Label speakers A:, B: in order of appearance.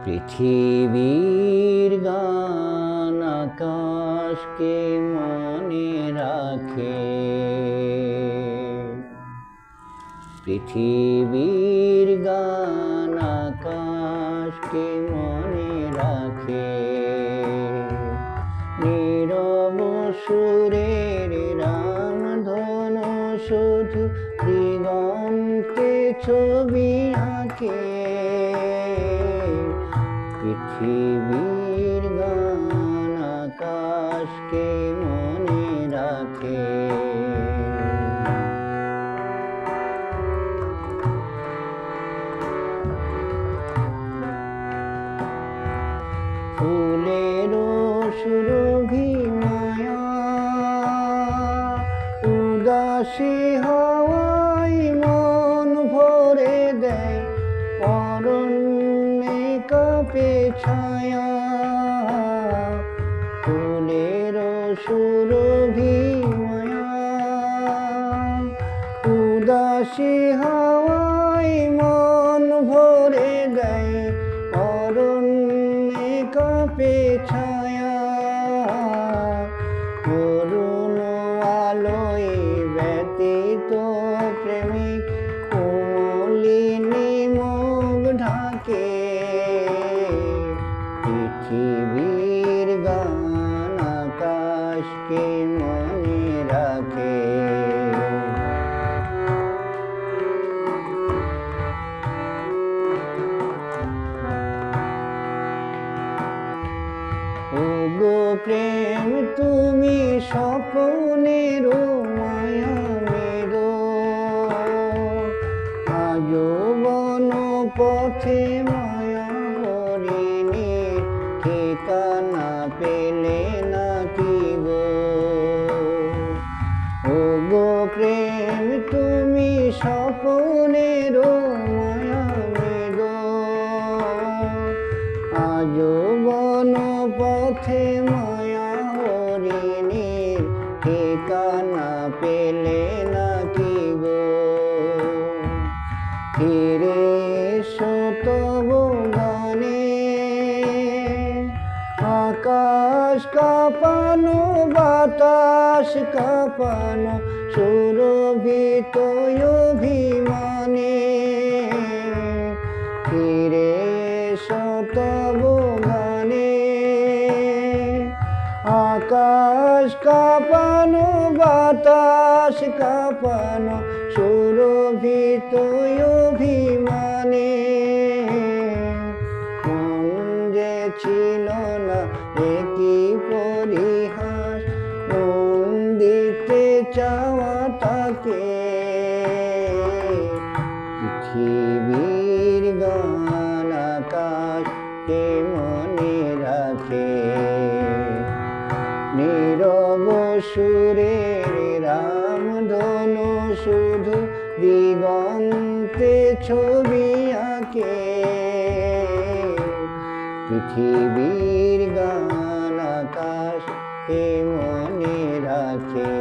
A: পৃথিবীর গান আকাশকে মনে রাখে, পৃথিবীর গান আকাশকে মনে রাখে। নীরব সুরের রামধনু শুধু দিগন্তে ছবি আঁকে, পৃথিবীর গান আকাশকে মনে রাখে। ফুলের সুরভি মায়া উদাসী হওয়ায় মন ভরে দেয়, অরণ্যে কাঁপে ছায়া। ফুলের সুরভি মায়া উদাসী হওয়ায় মন ভরে দেয়, অরণ্যে কাঁপে ছায়া। করুণ আলোয় ব্যতীত প্রেমিক কোমলিনী মুখ ঢাকে, পৃথিবীর গান আকাশকে মনে রাখে। ওগো প্রেম তুমি স্বপ্নের মায়া মেরো, আজো বন পথে মায়া হরিণীর ঠিকানা পেলে নাকি গো। ওগো প্রেম তুমি স্বপ্নের মায়া মেরো, আজো বন পথে মায়া হরিণীর ঠিকানা পেলে নাকি গো। ফিরে এসো তবু গানে, আকাশ কাঁপানো বাতাস কাঁপানো সুরভিত অভিমানে। ফিরে এসো তবু গানে, আকাশ কাঁপানো বাতাস কাঁপানো সুরভিত অভিমানে। মন যে ছিল না একই পরিহাস, মন দিতে চাওয়া তাকে, পৃথিবীর গান আকাশকে মনে রাখে। নীরব সুরের রামধনু শুধু দিগন্তে ছবি আঁকে, পৃথিবীর গান আকাশকে মনে রাখে।